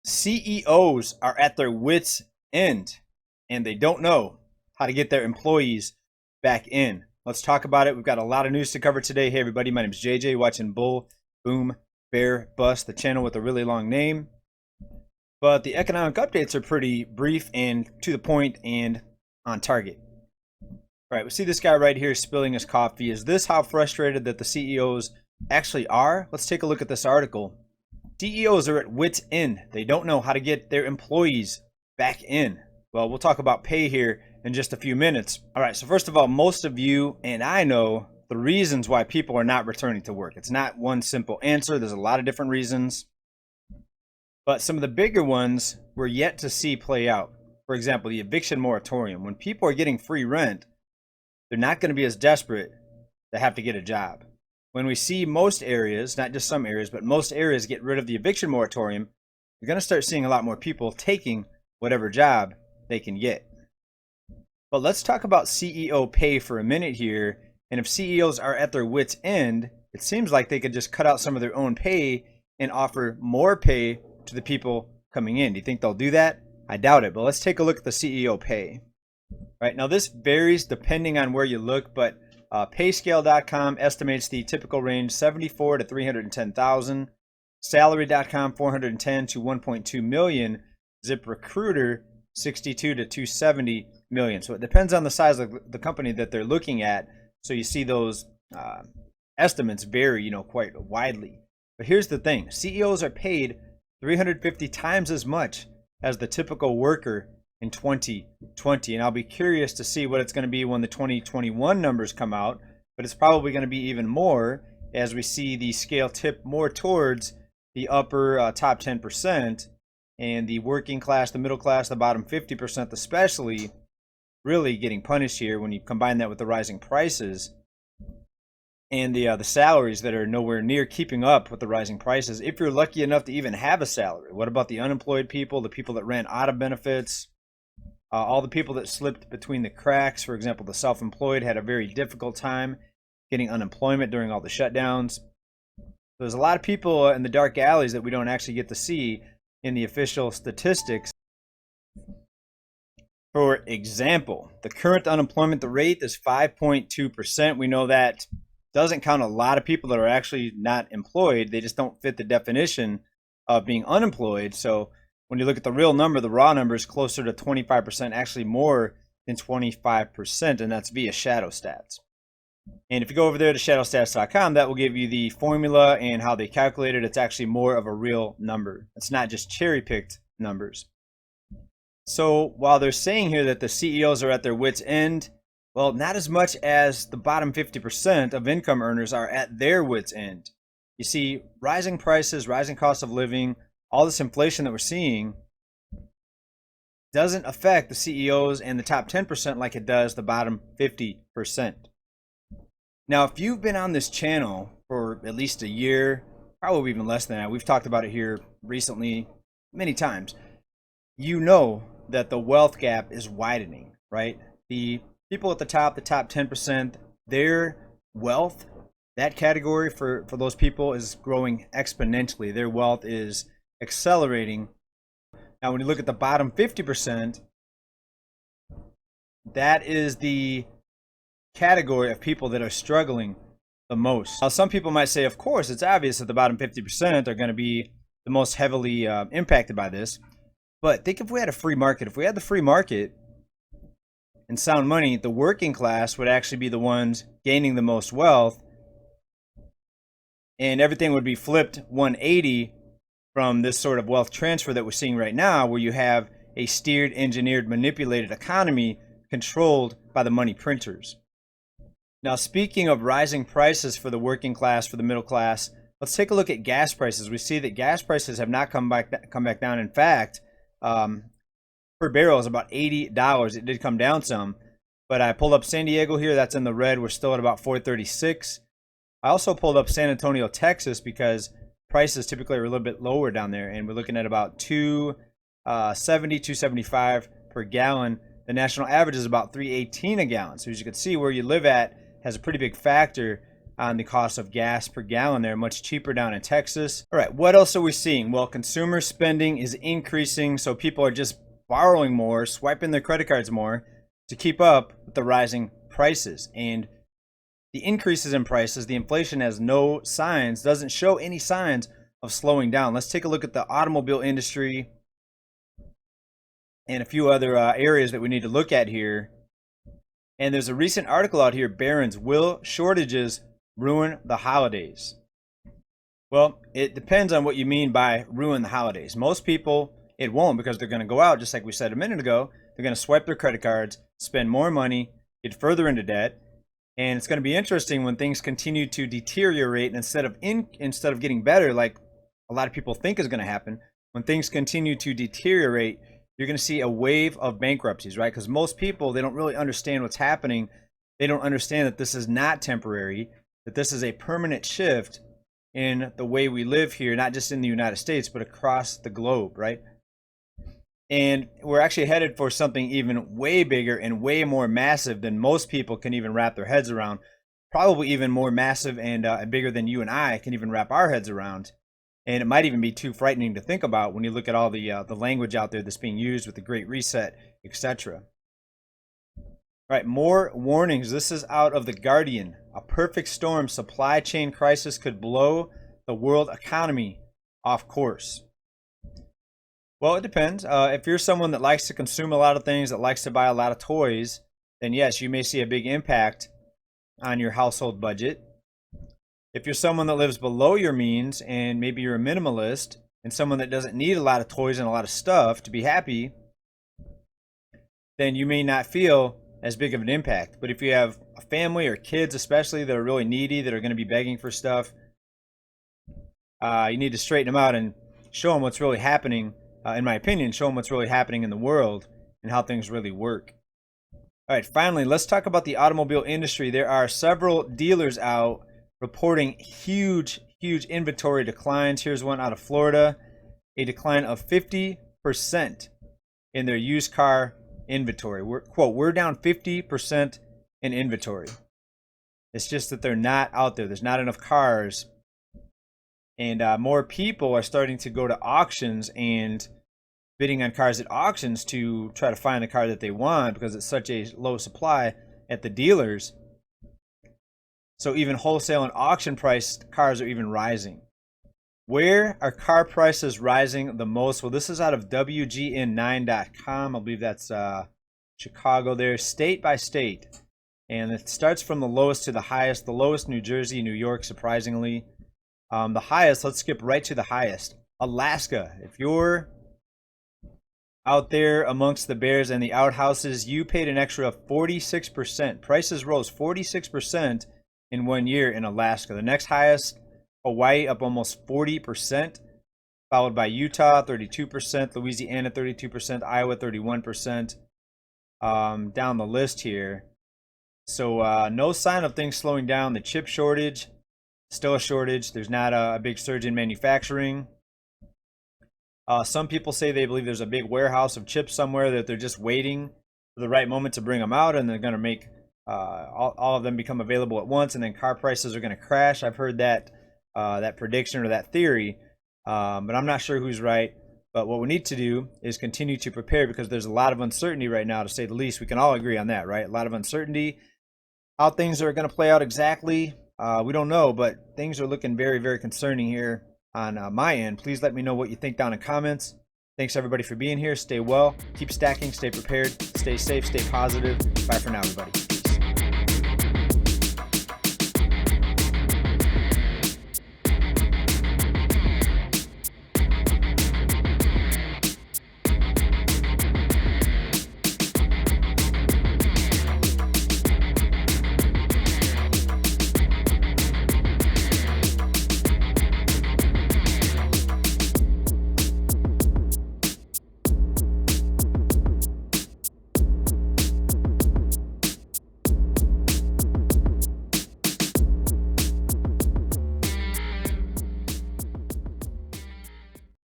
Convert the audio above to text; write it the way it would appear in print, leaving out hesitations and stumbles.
CEOs are at their wits' end and they don't know how to get their employees back in. Let's talk about it. We've got a lot of news to cover today. Hey, everybody, my name is JJ, watching Bull, Boom, Bear, Bust, the channel with a really long name. But the economic updates are pretty brief and to the point and on target. All right, we see this guy right here spilling his coffee. Is this how frustrated that the CEOs actually are? Let's take a look at this article. CEOs are at wit's end. They don't know how to get their employees back in. Well, we'll talk about pay here in just a few minutes. All right, so first of all, most of you and I know the reasons why people are not returning to work. It's not one simple answer. There's a lot of different reasons. But some of the bigger ones we're yet to see play out. For example, the eviction moratorium. When people are getting free rent, they're not going to be as desperate to have to get a job. When we see most areas, not just some areas, but most areas get rid of the eviction moratorium, you're going to start seeing a lot more people taking whatever job they can get. But let's talk about CEO pay for a minute here. And if CEOs are at their wits' end, it seems like they could just cut out some of their own pay and offer more pay to the people coming in. Do you think they'll do that? I doubt it, but let's take a look at the CEO pay. All right, now this varies depending on where you look, but payscale.com estimates the typical range 74 to 310,000, salary.com 410 to 1.2 million, ZipRecruiter 62 to 270 million. So it depends on the size of the company that they're looking at. So you see those estimates vary, quite widely. But here's the thing: CEOs are paid 350 times as much as the typical worker in 2020, and I'll be curious to see what it's going to be when the 2021 numbers come out, but it's probably going to be even more as we see the scale tip more towards the upper top 10%, and the working class, the middle class, the bottom 50% especially really getting punished here when you combine that with the rising prices and the salaries that are nowhere near keeping up with the rising prices, if you're lucky enough to even have a salary. What about the unemployed people, the people that ran out of benefits? All the people that slipped between the cracks. For example, the self-employed had a very difficult time getting unemployment during all the shutdowns. There's a lot of people in the dark alleys that we don't actually get to see in the official statistics. For example, the current unemployment rate is 5.2%. We know that doesn't count a lot of people that are actually not employed. They just don't fit the definition of being unemployed. So when you look at the real number, the raw number is closer to 25%, actually more than 25%, and that's via Shadow Stats. And if you go over there to shadowstats.com, that will give you the formula and how they calculate it. It's actually more of a real number. It's not just cherry-picked numbers. So while they're saying here that the CEOs are at their wits' end, well, not as much as the bottom 50% of income earners are at their wits' end. You see, rising prices, rising cost of living, all this inflation that we're seeing doesn't affect the CEOs and the top 10% like it does the bottom 50%. Now, if you've been on this channel for at least a year, probably even less than that, we've talked about it here recently many times, you know that the wealth gap is widening, right? The people at the top 10%, their wealth, that category for those people is growing exponentially. Their wealth is accelerating. Now, when you look at the bottom 50%, that is the category of people that are struggling the most. Now, some people might say, of course, it's obvious that the bottom 50% are going to be the most heavily impacted by this. But think if we had a free market. If we had the free market and sound money, the working class would actually be the ones gaining the most wealth, and everything would be flipped 180 from this sort of wealth transfer that we're seeing right now, where you have a steered, engineered, manipulated economy controlled by the money printers. Now, speaking of rising prices for the working class, for the middle class, let's take a look at gas prices. We see that gas prices have not come back down. In fact, per barrel is about $80. It did come down some, but I pulled up San Diego here. That's in the red. We're still at about $4.36. I also pulled up San Antonio, Texas, because prices typically are a little bit lower down there, and we're looking at about $2.70, $2.75 per gallon. The national average is about $3.18 a gallon. So as you can see, where you live at has a pretty big factor on the cost of gas per gallon there, much cheaper down in Texas. All right, what else are we seeing? Well, consumer spending is increasing, so people are just borrowing more, swiping their credit cards more to keep up with the rising prices. And the increases in prices, the inflation has no signs, doesn't show any signs of slowing down. Let's take a look at the automobile industry and a few other areas that we need to look at here. And there's a recent article out here, Barron's, will shortages ruin the holidays? Well, it depends on what you mean by ruin the holidays. Most people, it won't, because they're going to go out, just like we said a minute ago. They're going to swipe their credit cards, spend more money, get further into debt. And it's going to be interesting when things continue to deteriorate, and instead of getting better, like a lot of people think is going to happen, when things continue to deteriorate, you're going to see a wave of bankruptcies, right? Because most people, they don't really understand what's happening. They don't understand that this is not temporary, that this is a permanent shift in the way we live here, not just in the United States, but across the globe, right? And we're actually headed for something even way bigger and way more massive than most people can even wrap their heads around. Probably even more massive and bigger than you and I can even wrap our heads around. And it might even be too frightening to think about when you look at all the language out there that's being used with the Great Reset, etc. All right, more warnings. This is out of The Guardian. A perfect storm supply chain crisis could blow the world economy off course. Well, it depends. If you're someone that likes to consume a lot of things, that likes to buy a lot of toys, then yes, you may see a big impact on your household budget. If you're someone that lives below your means, and maybe you're a minimalist and someone that doesn't need a lot of toys and a lot of stuff to be happy, then you may not feel as big of an impact. But if you have a family or kids especially that are really needy, that are going to be begging for stuff, you need to straighten them out and show them what's really happening. In my opinion, show them what's really happening in the world and how things really work. All right, finally, let's talk about the automobile industry. There are several dealers out reporting huge inventory declines. Here's one out of Florida, a decline of 50% in their used car inventory. We're down 50% in inventory. It's just that they're not out there. There's not enough cars. And more people are starting to go to auctions and bidding on cars at auctions to try to find the car that they want, because it's such a low supply at the dealers. So even wholesale and auction priced cars are even rising. Where are car prices rising the most? Well, this is out of WGN9.com. I believe that's Chicago there, state by state. And it starts from the lowest to the highest. The lowest, New Jersey, New York, surprisingly. The highest, let's skip right to the highest. Alaska. If you're out there amongst the bears and the outhouses, you paid an extra 46%. Prices rose 46% in 1 year in Alaska. The next highest, Hawaii, up almost 40%, followed by Utah, 32%, Louisiana, 32%, Iowa, 31%, down the list here. So no sign of things slowing down. The chip shortage, still a shortage. There's not a big surge in manufacturing. Some people say they believe there's a big warehouse of chips somewhere that they're just waiting for the right moment to bring them out, and they're going to make all of them become available at once, and then car prices are going to crash. I've heard that prediction or that theory, but I'm not sure who's right. But what we need to do is continue to prepare, because there's a lot of uncertainty right now, to say the least. We can all agree on that, right? A lot of uncertainty. How things are going to play out exactly, we don't know, but things are looking very, very concerning here on my end. Please let me know what you think down in comments. Thanks everybody for being here. Stay well, keep stacking, stay prepared, stay safe, stay positive. Bye for now, everybody.